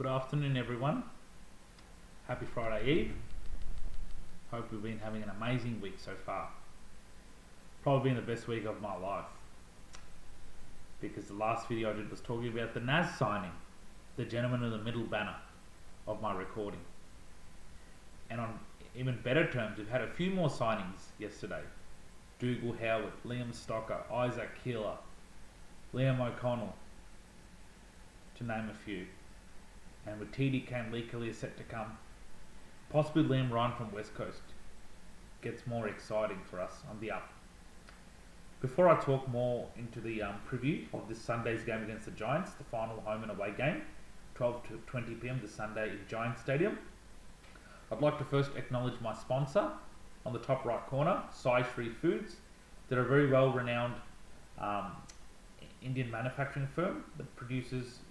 Good afternoon, everyone. Happy Friday Eve. Hope we've been having an amazing week so far. Probably been the best week of my life, because the last video I did was talking about the Naz signing, the gentleman in the middle banner of my recording. And on even better terms, we've had a few more signings yesterday. Dougal Howard, Liam Stocker, Isaac Keeler, Liam O'Connell, to name a few. And with TDK and Lee Kelly set to come, possibly Liam Ryan from West Coast gets more exciting for us on the up. Before I talk more into the preview of this Sunday's game against the Giants, the final home and away game, 12 to 20 p.m. this Sunday in Giants Stadium, I'd like to first acknowledge my sponsor on the top right corner, Sai Shri Foods. They're a very well-renowned Indian manufacturing firm that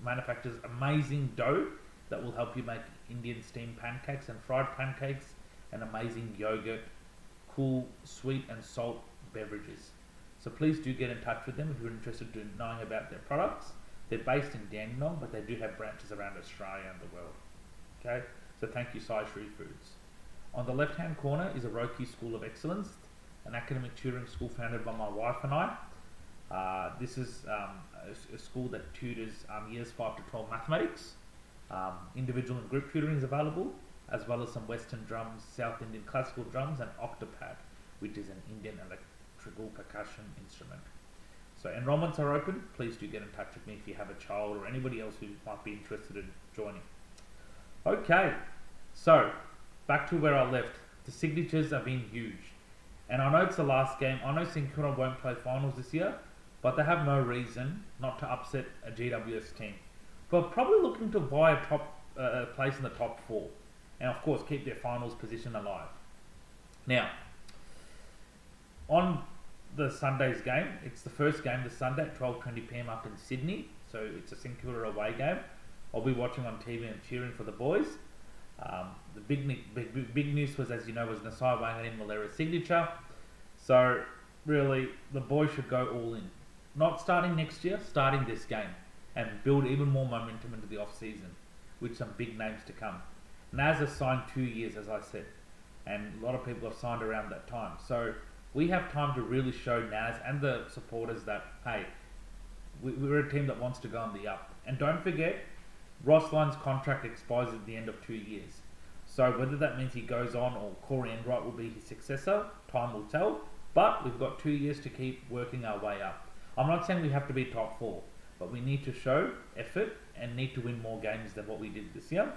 manufactures amazing dough that will help you make Indian steamed pancakes and fried pancakes and amazing yogurt, cool, sweet and salt beverages. So please do get in touch with them if you're interested in knowing about their products. They're based in Dandenong, but they do have branches around Australia and the world. Okay, so thank you, Sai Shri Foods. On the left-hand corner is a Roki School of Excellence, an academic tutoring school founded by my wife and I. This is a school that tutors years 5 to 12 mathematics. Individual and group tutoring is available, as well as some Western drums, South Indian classical drums, and octopad, which is an Indian electrical percussion instrument. So enrollments are open. Please do get in touch with me if you have a child or anybody else who might be interested in joining. Okay, so back to where I left. The signatures have been huge. And I know it's the last game. I know St Kilda won't play finals this year, but they have no reason not to upset a GWS team. But probably looking to buy a top place in the top 4, and of course keep their finals position alive. Now, on the Sunday's game, it's the first game this Sunday at 12:20 p.m. up in Sydney, so it's a St Kilda away game. I'll be watching on TV and cheering for the boys. The big news was, as you know, was Nasai Wangan in Malera's signature. So really, the boys should go all in. Not starting next year, starting this game, and build even more momentum into the off-season with some big names to come. Naz has signed 2 years, as I said, and a lot of people have signed around that time. So we have time to really show Naz and the supporters that, hey, we're a team that wants to go on the up. And don't forget, Ross Lyon's contract expires at the end of 2 years. So whether that means he goes on or Corey Enright will be his successor, time will tell. But we've got 2 years to keep working our way up. I'm not saying we have to be top 4, but we need to show effort and need to win more games than what we did this year.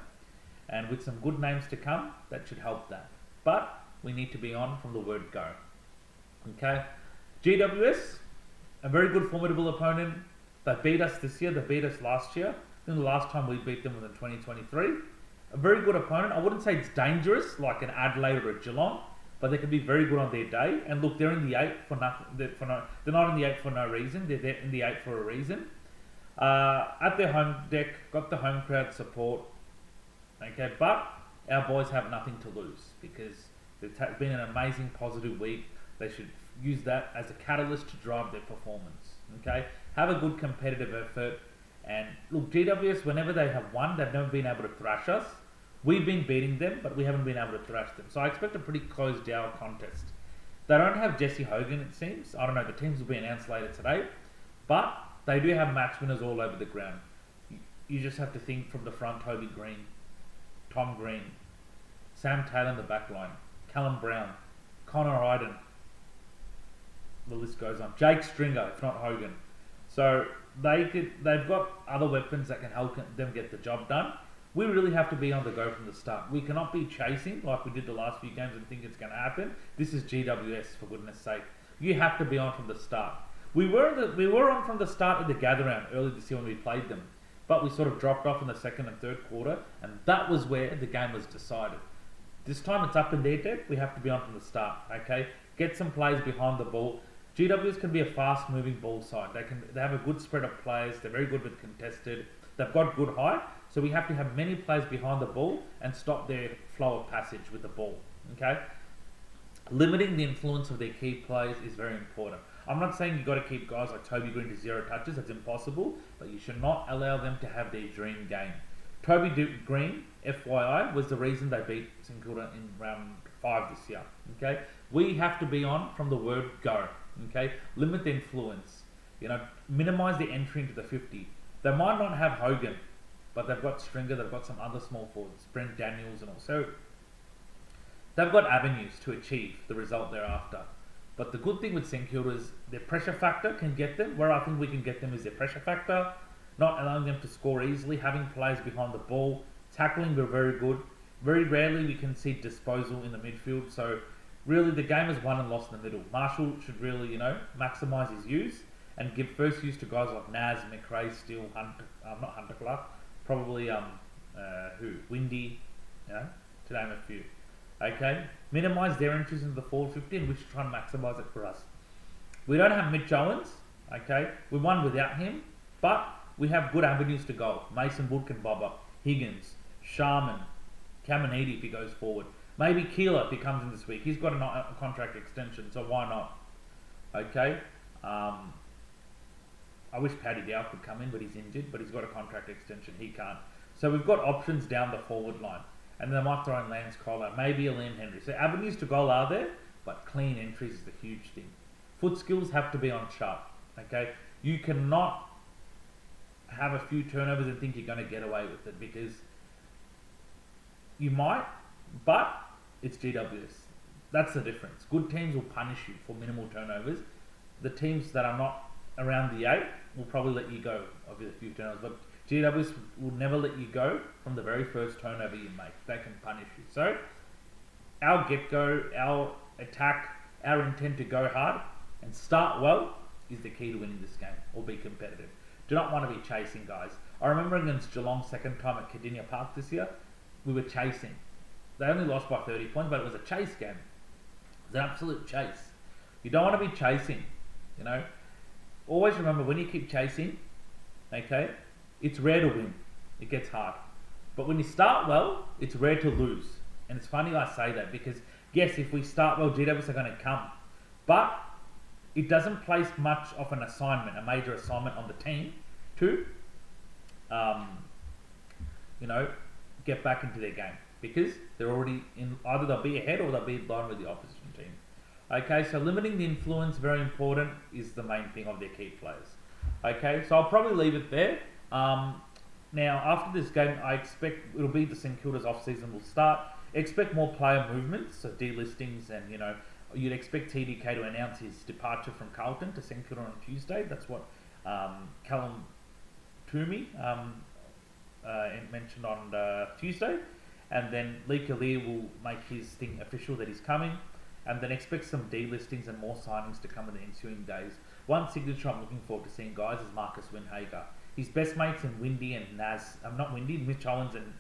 And with some good names to come, that should help that. But we need to be on from the word go. Okay, GWS, a very good formidable opponent. They beat us this year, they beat us last year. I think the last time we beat them was in 2023. A very good opponent. I wouldn't say it's dangerous like an Adelaide or a Geelong, but they can be very good on their day. And look, they're in the 8 for nothing. They're not in the 8 for no reason. They're there in the 8 for a reason. At their home deck, got the home crowd support. Okay, but our boys have nothing to lose because it's been an amazing positive week. They should use that as a catalyst to drive their performance. Okay, have a good competitive effort. And look, GWS, whenever they have won, they've never been able to thrash us. We've been beating them, but we haven't been able to thrash them. So I expect a pretty closed down contest. They don't have Jesse Hogan, it seems. I don't know, the teams will be announced later today. But they do have match winners all over the ground. You just have to think from the front, Toby Green, Tom Green, Sam Taylor in the back line, Callum Brown, Connor Hayden. The list goes on. Jake Stringer, if not Hogan. So they've got other weapons that can help them get the job done. We really have to be on the go from the start. We cannot be chasing like we did the last few games and think it's going to happen. This is GWS, for goodness sake. You have to be on from the start. We were on from the start of the gather round early this year when we played them, but we sort of dropped off in the second and third quarter, and that was where the game was decided. This time it's up in their deck. We have to be on from the start. Okay, get some plays behind the ball. GWS can be a fast-moving ball side. They have a good spread of players. They're very good with contested. They've got good height, so we have to have many players behind the ball and stop their flow of passage with the ball. Okay, limiting the influence of their key players is very important. I'm not saying you've got to keep guys like Toby Green to 0 touches. That's impossible. But you should not allow them to have their dream game. Green, FYI, was the reason they beat St Kilda in round 5 this year. Okay, we have to be on from the word go. Okay, limit the influence. Minimise the entry into the 50. They might not have Hogan, but they've got Stringer. They've got some other small forwards, Brent Daniels, and all. So they've got avenues to achieve the result thereafter. But the good thing with St Kilda is their pressure factor can get them. Where I think we can get them is their pressure factor, not allowing them to score easily, having players behind the ball, tackling we're very good. Very rarely we can see disposal in the midfield. So really the game is won and lost in the middle. Marshall should really, maximise his use and give first use to guys like Naz, McRae, Steele, not Hunter Clark, probably Windy, to name a few. Okay, minimise their entries into the forward 50 and we should try and maximise it for us. We don't have Mitch Owens, okay, we won without him, but we have good avenues to goal. Mason Wood can bob up, Higgins, Sharman, Caminiti if he goes forward. Maybe Keeler if he comes in this week. He's got a contract extension, so why not? Okay, I wish Paddy Dow could come in, but he's injured, but he's got a contract extension, he can't. So we've got options down the forward line. And then they might throw in Lance Cole out, maybe a Liam Henry. So avenues to goal are there, but clean entries is the huge thing. Foot skills have to be on sharp, okay? You cannot have a few turnovers and think you're going to get away with it, because you might, but it's GWS. That's the difference. Good teams will punish you for minimal turnovers. The teams that are not around the 8 will probably let you go of a few turnovers, but GWS will never let you go from the very first turnover you make. They can punish you. So, our get-go, our attack, our intent to go hard and start well is the key to winning this game or be competitive. Do not want to be chasing, guys. I remember against Geelong second time at Cardinia Park this year, we were chasing. They only lost by 30 points, but it was a chase game. It was an absolute chase. You don't want to be chasing, Always remember, when you keep chasing, okay, it's rare to win. It gets hard. But when you start well, it's rare to lose. And it's funny I say that because, yes, if we start well, GWS are going to come. But it doesn't place much of an assignment, a major assignment on the team to, get back into their game. Because they're already in, either they'll be ahead or they'll be in line with the opposition team. Okay, so limiting the influence, very important, is the main thing of their key players. Okay, so I'll probably leave it there. Now, after this game, I expect it'll be the St Kilda's off-season will start. Expect more player movements, so delistings, and you'd expect TDK to announce his departure from Carlton to St Kilda on Tuesday. That's what Callum Toomey mentioned on Tuesday. And then Lee Kalir will make his thing official that he's coming. And then expect some delistings and more signings to come in the ensuing days. One signature I'm looking forward to seeing, guys, is Marcus Winhager. His best mates in Windy and Naz, Mitch Owens and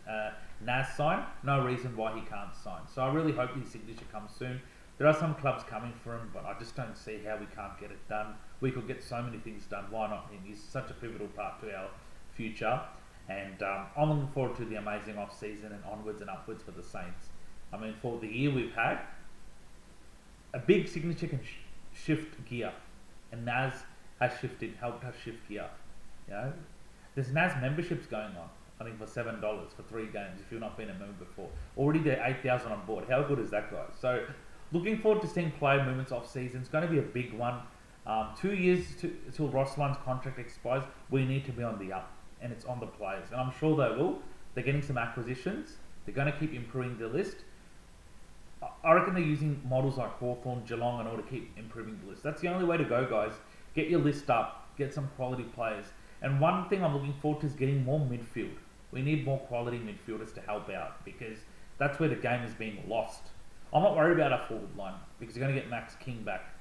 Naz sign. No reason why he can't sign. So I really hope his signature comes soon. There are some clubs coming for him, but I just don't see how we can't get it done. We could get so many things done. Why not him? He's such a pivotal part to our future. And I'm looking forward to the amazing off-season and onwards and upwards for the Saints. I mean, for the year we've had, a big signature can shift gear. And Naz has helped us shift gear. There's Naz memberships going on, I think for $7 for 3 games if you've not been a member before. Already they're 8,000 on board. How good is that, guys? So looking forward to seeing player movements off season. It's going to be a big one. 2 years till Rossline's contract expires. We need to be on the up, and it's on the players, and I'm sure they will. They're getting some acquisitions. They're going to keep improving the list. I reckon they're using models like Hawthorn, Geelong in order to keep improving the list. That's the only way to go, guys. Get your list up. Get some quality players. And one thing I'm looking forward to is getting more midfield. We need more quality midfielders to help out because that's where the game is being lost. I'm not worried about our forward line because you're going to get Max King back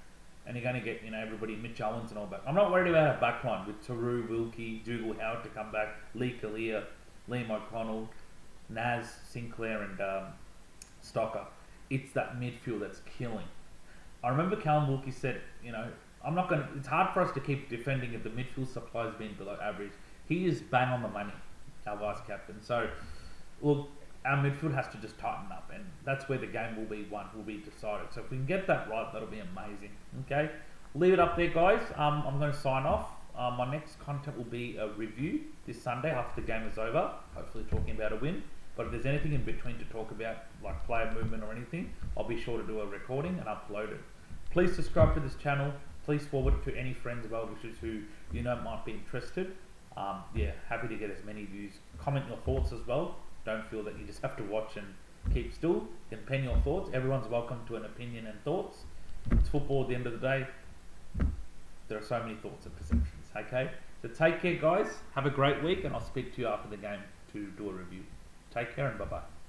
and you're going to get everybody, Mitch Owens and all back. I'm not worried about our back line with Taru, Wilkie, Dougal Howard to come back, Lee Kalir, Liam O'Connell, Naz, Sinclair and Stocker. It's that midfield that's killing. I remember Callum Wilkie said, it's hard for us to keep defending if the midfield supply has been below average. He is bang on the money, our vice captain. So, look, our midfield has to just tighten up, and that's where the game will be won, will be decided. So if we can get that right, that'll be amazing. Okay, leave it up there, guys. I'm going to sign off. my next content will be a review this Sunday after the game is over, hopefully talking about a win. But if there's anything in between to talk about, like player movement or anything, I'll be sure to do a recording and upload it. Please subscribe to this channel. Please forward it to any friends of well-wishers who you know might be interested. Yeah, happy to get as many views. Comment your thoughts as well. Don't feel that you just have to watch and keep still. You can pen your thoughts. Everyone's welcome to an opinion and thoughts. It's football at the end of the day. There are so many thoughts and perceptions, okay? So take care, guys. Have a great week, and I'll speak to you after the game to do a review. Take care and bye-bye.